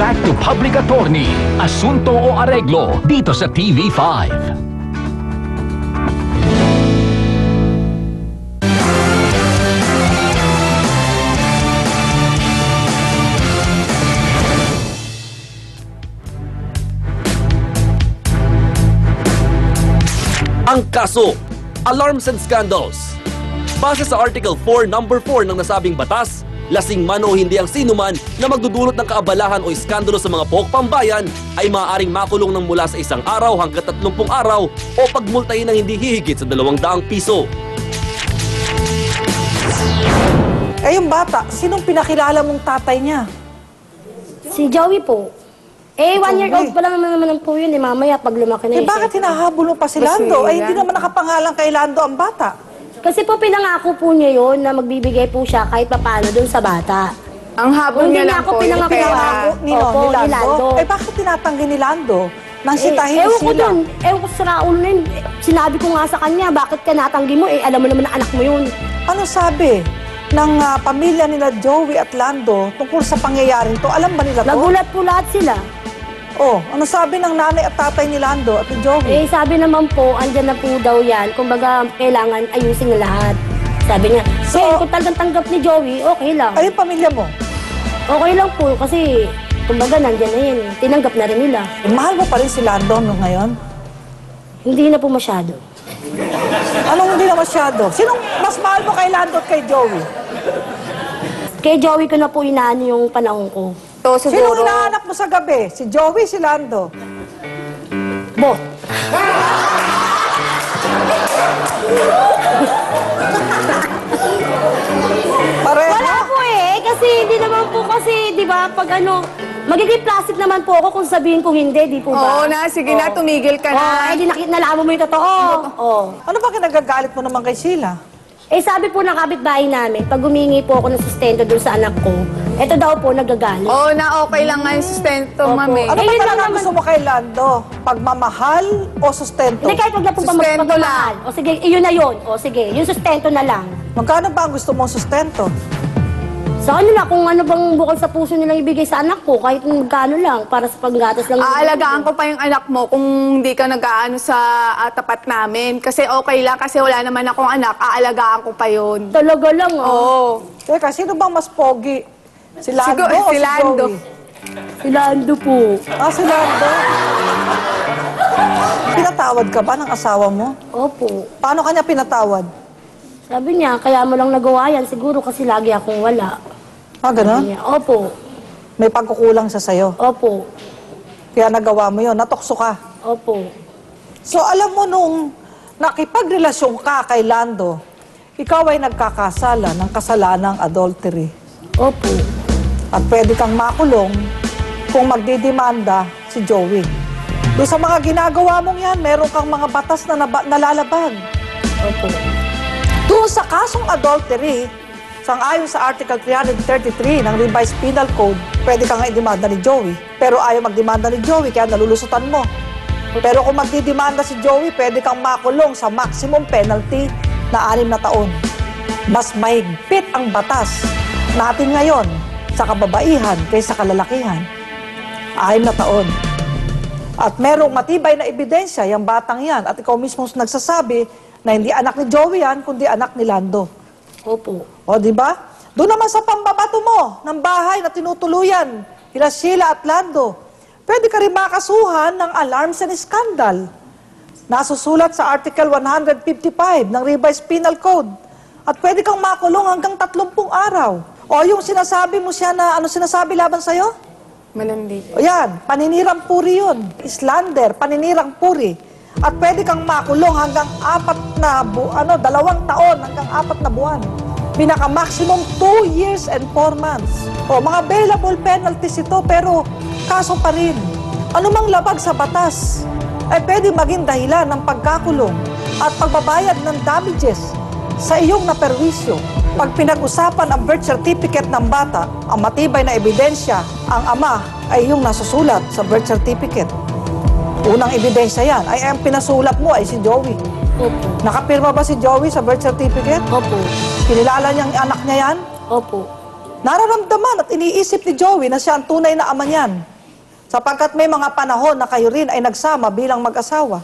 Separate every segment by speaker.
Speaker 1: Back to Public Attorney, Asunto o Areglo, dito sa TV5.
Speaker 2: Ang kaso, Alarms and Scandals. Base sa Article 4, Number 4 ng nasabing batas, lasing man o hindi ang sinuman na magdudulot ng kaabalahan o iskandalo sa mga pook pambayan ay maaaring makulong ng mula sa 1 araw hanggang 30 araw o pagmultahin ng hindi hihigit sa 200 piso.
Speaker 3: Eh yung bata, sinong pinakilala mong tatay niya?
Speaker 4: Si Joey po. 1 year old pa lang naman po yun mamaya pag lumaki na
Speaker 3: Eh bakit hinahabol mo pa si Lando? Ay hindi naman nakapangalan kay Lando ang bata.
Speaker 4: Kasi po pinangako po niya yun na magbibigay po siya kahit papano dun sa bata.
Speaker 5: Ang habol niya lang po yung pera.
Speaker 3: Ni Lando. Eh bakit tinatanggi ni Lando? Nang sitahin sila.
Speaker 4: Ewan ko sa Raul na yun. Sinabi ko nga sa kanya, bakit ka natanggi mo? Alam mo naman na anak mo yun.
Speaker 3: Ano sabi ng pamilya nila Joey at Lando tungkol sa pangyayaring to? Alam ba nila to?
Speaker 4: Nagulat po lahat sila.
Speaker 3: Oh, ano sabi ng nanay at tatay ni Lando at ni Joey?
Speaker 4: Sabi naman po, andyan na po daw yan. Kumbaga, kailangan ayusin na lahat. Sabi niya, kung talagang tanggap ni Joey, okay lang.
Speaker 3: Ay, yung pamilya mo?
Speaker 4: Okay lang po, kasi kumbaga nandyan na yun. Tinanggap na rin nila.
Speaker 3: Mahal mo pa rin si Lando ngayon?
Speaker 4: Hindi na po masyado.
Speaker 3: Anong hindi na masyado? Sinong mas mahal mo kay Lando at kay Joey?
Speaker 4: Kay Joey ko na po inaano yung panahon ko.
Speaker 5: So,
Speaker 3: Sinong hinahanap mo sa gabi? Si Joey, si Lando?
Speaker 4: Bot.
Speaker 3: Pareho?
Speaker 4: Wala po kasi hindi naman po kasi, di ba, pag magiging plastic naman po ako kung sabihin ko hindi, di po ba?
Speaker 5: Oo na, sige na, tumigil ka na.
Speaker 4: Di nalaman mo yung totoo.
Speaker 3: Ano ba kinagagalit mo naman kay Sheila?
Speaker 4: Sabi po ng kapitbahay namin, pag humingi po ako ng sustento dun sa anak ko, eto daw po nagagalit.
Speaker 5: Oo na, okay lang nga yung sustento, mami.
Speaker 3: Ano ba
Speaker 4: yun lang
Speaker 3: talaga
Speaker 4: naman.
Speaker 3: gusto mo kay Lando? Pagmamahal o sustento?
Speaker 4: Hindi, kahit wag na po pa
Speaker 5: Sustento
Speaker 4: magpapamahal. O sige, iyon na yun. O sige, yung sustento na lang.
Speaker 3: Magkano ba ang gusto mong sustento?
Speaker 4: Sa kanila, kung ano bang bukod sa puso nilang ibigay sa anak ko, kahit magkano lang, para sa panggatas lang.
Speaker 5: Aalagaan ko pa yung anak mo kung hindi ka nag-aano sa tapat namin. Kasi okay lang, kasi wala naman akong anak, aalagaan ko pa yun.
Speaker 4: Talaga lang,
Speaker 5: Oo.
Speaker 3: Teka, sino bang mas pogi? Si Lando o
Speaker 5: si
Speaker 3: si
Speaker 5: Lando.
Speaker 3: Joey?
Speaker 4: Si Lando po.
Speaker 3: Si Lando. Pinatawad ka ba ng asawa mo?
Speaker 4: Opo.
Speaker 3: Paano kanya pinatawad?
Speaker 4: Sabi niya, kaya mo lang nagawa yan, siguro kasi lagi akong wala.
Speaker 3: Ganon?
Speaker 4: Sabi niya, opo.
Speaker 3: May pagkukulang siya sa'yo.
Speaker 4: Opo.
Speaker 3: Kaya nagawa mo yun, natokso ka.
Speaker 4: Opo.
Speaker 3: So alam mo nung nakipagrelasyon ka kay Lando, ikaw ay nagkakasala ng kasalanang adultery.
Speaker 4: Opo.
Speaker 3: At pwede kang makulong kung magdidemanda si Joey. Doon sa mga ginagawa mong yan, meron kang mga batas na nalalabag.
Speaker 4: Opo.
Speaker 3: Doon sa kasong adultery, sang-ayon sa Article 333 ng Revised Penal Code, pwede kang i-demanda ni Joey. Pero ayaw magdemanda ni Joey, kaya nalulusutan mo. Pero kung magdidemanda si Joey, pwede kang makulong sa maximum penalty na 6 na taon. Mas mahigpit ang batas natin ngayon sa kababaihan kaysa kalalakihan. 6 na taon. At merong matibay na ebidensya, yung batang yan, at ikaw mismo nagsasabi na hindi anak ni Joey yan, kundi anak ni Lando.
Speaker 4: Opo.
Speaker 3: O, di ba? Doon naman sa pambabato mo ng bahay na tinutuluyan, nila Sheila at Lando, pwede ka rin makasuhan ng alarms and scandal. Nasusulat sa Article 155 ng Revised Penal Code. At pwede kang makulong hanggang 30 araw. O yung sinasabi mo siya na, ano sinasabi laban sa'yo?
Speaker 5: Malandi.
Speaker 3: O yan, paninirang puri yun. Slander, paninirang puri. At pwede kang makulong hanggang 2 taon hanggang 4 na buwan. Pinaka-maximum 2 years and 4 months. O, mga bailable penalties ito, pero kaso pa rin. Anumang labag sa batas ay pwede maging dahilan ng pagkakulong at pagbabayad ng damages sa iyong naperwisyo. Pag pinag-usapan ang birth certificate ng bata, ang matibay na ebidensya, ang ama ay iyong nasusulat sa birth certificate. Unang ebidensya yan, ay ang pinasulat mo ay si Joey.
Speaker 4: Opo.
Speaker 3: Nakapirma ba si Joey sa birth certificate?
Speaker 4: Opo.
Speaker 3: Kinilala niyang anak niya yan?
Speaker 4: Opo.
Speaker 3: Nararamdaman at iniisip ni Joey na siya ang tunay na ama niyan. Sapagkat may mga panahon na kayo rin ay nagsama bilang mag-asawa.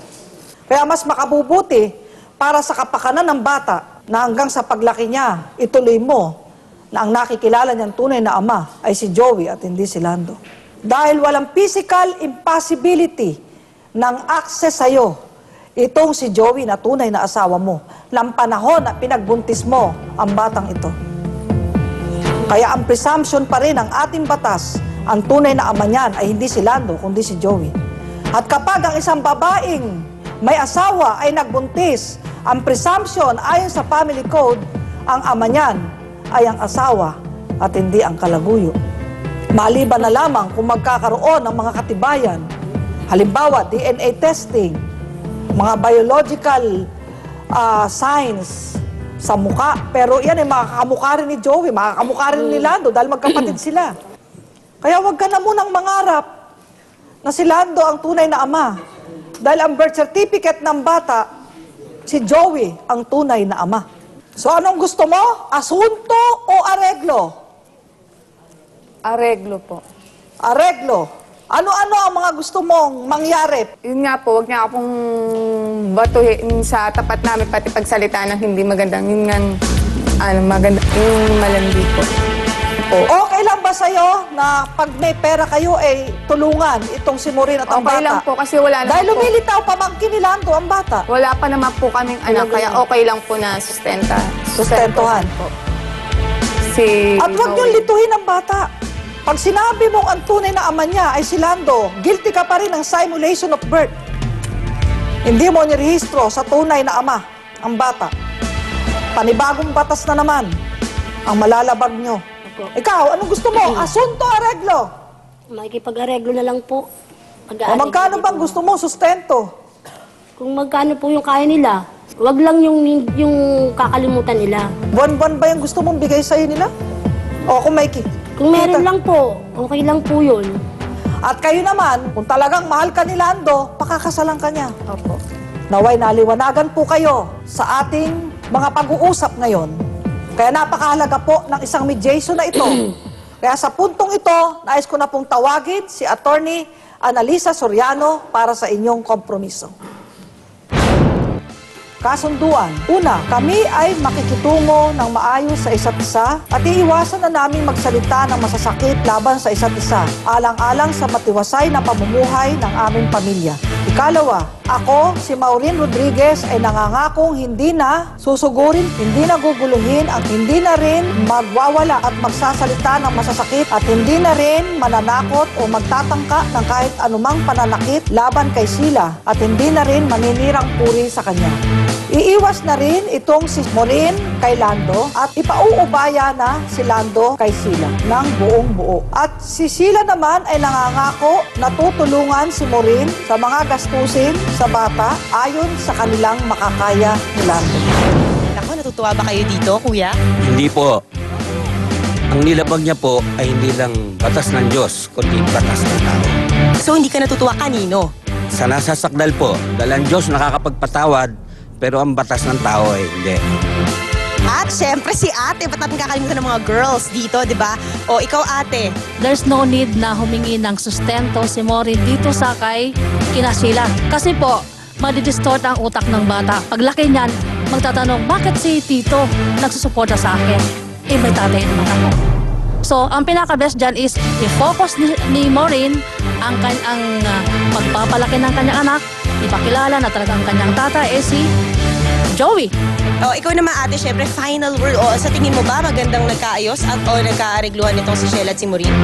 Speaker 3: Kaya mas makabubuti para sa kapakanan ng bata na hanggang sa paglaki niya, ituloy mo na ang nakikilala niyang tunay na ama ay si Joey at hindi si Lando. Dahil walang physical impossibility ng access sa'yo, itong si Joey na tunay na asawa mo, ng panahon na pinagbuntis mo ang batang ito. Kaya ang presumption pa rin ng ating batas, ang tunay na ama niyan ay hindi si Lando, kundi si Joey. At kapag ang isang babaeng may asawa ay nagbuntis, ang presumption ayon sa family code, ang ama niyan ay ang asawa at hindi ang kalaguyo. Maliban na lamang kung magkakaroon ng mga katibayan, halimbawa DNA testing, mga biological signs sa muka. Pero yan ay makakamukha rin ni Joey, makakamukha rin ni Lando dahil magkapatid sila. Kaya wag ka na munang mangarap na si Lando ang tunay na ama. Dahil ang birth certificate ng bata, si Joey ang tunay na ama. So anong gusto mo? Asunto o areglo?
Speaker 5: Areglo po.
Speaker 3: Areglo. Ano-ano ang mga gusto mong mangyari?
Speaker 5: Yun nga po, huwag niya akong batuhin sa tapat namin pati pagsalita ng hindi magandang. Yun nga, maganda, yung malandi po.
Speaker 3: Okay lang ba sa'yo na pag may pera kayo ay tulungan itong si Maureen at ang
Speaker 5: Okay
Speaker 3: bata?
Speaker 5: lang po kasi wala naman
Speaker 3: Dahil
Speaker 5: po.
Speaker 3: lumilitaw pamangkin ni Lando ang bata.
Speaker 5: Wala pa naman po kaming anak, kaya okay lang po na
Speaker 3: Sustentuhan.
Speaker 5: po. Si
Speaker 3: At huwag niyong lituhin ang bata. Pag sinabi mong ang tunay na ama niya ay si Lando, guilty ka pa rin ng simulation of birth. Hindi mo nirehistro sa tunay na ama ang bata. Panibagong batas na naman ang malalabag niyo. Ikaw, anong gusto mo? Asunto, areglo?
Speaker 4: Makikipag-areglo na lang po.
Speaker 3: O magkano bang gusto mo sustento?
Speaker 4: Kung magkano po yung kaya nila, wag lang yung kakalimutan nila.
Speaker 3: Buwan-buwan ba yung gusto mong bigay sa'yo nila? O kung may
Speaker 4: Kung meron lang po, okay lang po yun.
Speaker 3: At kayo naman, kung talagang mahal ka ni Lando, pakakasalan ka niya.
Speaker 5: Opo.
Speaker 3: Naway naliwanagan po kayo sa ating mga pag-uusap ngayon. Kaya napakahalaga po ng isang mediation na ito. Kaya sa puntong ito, nais ko na pong tawagin si Attorney Analisa Soriano para sa inyong kompromiso. Kasunduan. Una, kami ay makikitungo ng maayos sa isa't isa at iiwasan na namin magsalita ng masasakit laban sa isa't isa, alang-alang sa matiwasay na pamumuhay ng aming pamilya. Ikalawa, ako, si Maureen Rodriguez, ay nangangakong hindi na susugurin, hindi na guguluhin, at hindi na rin magwawala at magsasalita ng masasakit at hindi na rin mananakot o magtatangka ng kahit anumang pananakit laban kay Sheila at hindi na rin maninirang puri sa kanya. Iiwas na rin itong si Maureen kay Lando at ipauubaya na si Lando kay Sheila ng buong buo. At si Sheila naman ay nangangako na tutulungan si Maureen sa mga gastusin sa bata ayon sa kanilang makakaya ni Lando.
Speaker 6: Ako, natutuwa ba kayo dito, kuya?
Speaker 7: Hindi po. Ang nilabag niya po ay hindi lang batas ng Diyos, kundi batas ng tao.
Speaker 6: So, hindi ka natutuwa kanino?
Speaker 7: Sa nasasakdal po, dahil ang Diyos nakakapagpatawad, pero ang batas ng tao ay hindi.
Speaker 6: At syempre si ate, ba't natin kakalimutan ng mga girls dito, di ba? O, ikaw ate.
Speaker 8: There's no need na humingi ng sustento si Maureen dito sa kay kina Sheila. Kasi po, madidistort ang utak ng bata. Paglaki niyan, magtatanong, bakit si Tito nagsusuporta sa akin? Eh, may tatay naman ako. So, ang pinaka-best dyan is i-focus ni Maureen ang pagpapalaki ng kanyang anak, ipakilala na talagang kanyang tata eh si Joey.
Speaker 6: O, ikaw naman ate, syempre, final word. O, sa tingin mo ba magandang nagkaayos at o nagkaaregluhan nitong si Sheila at si Maureen?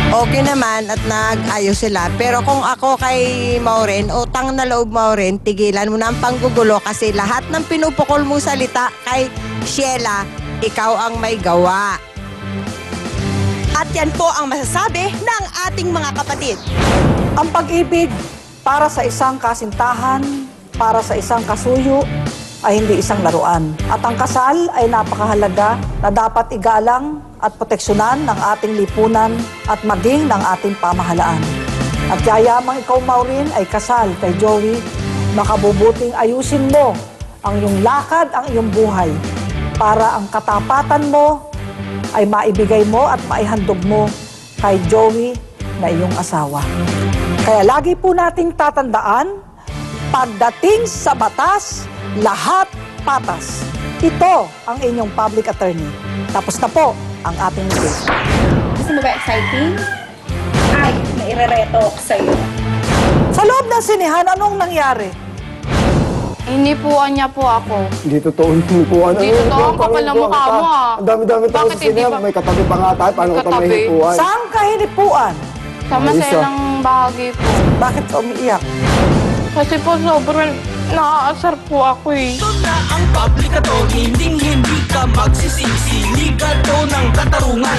Speaker 9: Okay naman at nag-ayos sila. Pero kung ako kay Maureen, utang na loob Maureen, tigilan mo na ang panggugulo kasi lahat ng pinupukol mong salita kay Sheila, ikaw ang may gawa.
Speaker 6: At yan po ang masasabi ng ating mga kapatid.
Speaker 3: Ang pag-ibig para sa isang kasintahan, para sa isang kasuyo, ay hindi isang laruan. At ang kasal ay napakahalaga na dapat igalang at proteksyonan ng ating lipunan at maging ng ating pamahalaan. At yayamang ikaw, Maureen, ay kasal kay Joey, makabubuting ayusin mo ang iyong lakad, ang iyong buhay, para ang katapatan mo ay maibigay mo at maihandog mo kay Joey na iyong asawa. Kaya lagi po nating tatandaan, pagdating sa batas, lahat patas. Ito ang inyong public attorney. Tapos na po ang ating case.
Speaker 10: Gusto mo ba exciting? Ay, may irereto ako sa'yo.
Speaker 3: Sa loob ng sinihan, anong nangyari?
Speaker 5: Inipuan niya po ako.
Speaker 11: Hindi totoo yung hinupuan.
Speaker 5: Hindi totoo, ang kapal ng mukha mo ah.
Speaker 11: Ang dami-dami tayo sa
Speaker 5: Bakit hindi
Speaker 11: sinya.
Speaker 5: pa-
Speaker 11: May katabi pa nga tayo. Paano ka may hinupuan?
Speaker 3: Saan ka hinipuan?
Speaker 5: Sa maselang bahagi po.
Speaker 3: Bakit ka umiiyak?
Speaker 5: Kasi po sobrang naaasar po ako eh.
Speaker 12: Ito na ang public at hindi ka magsisisi. Liga to ng katarungan.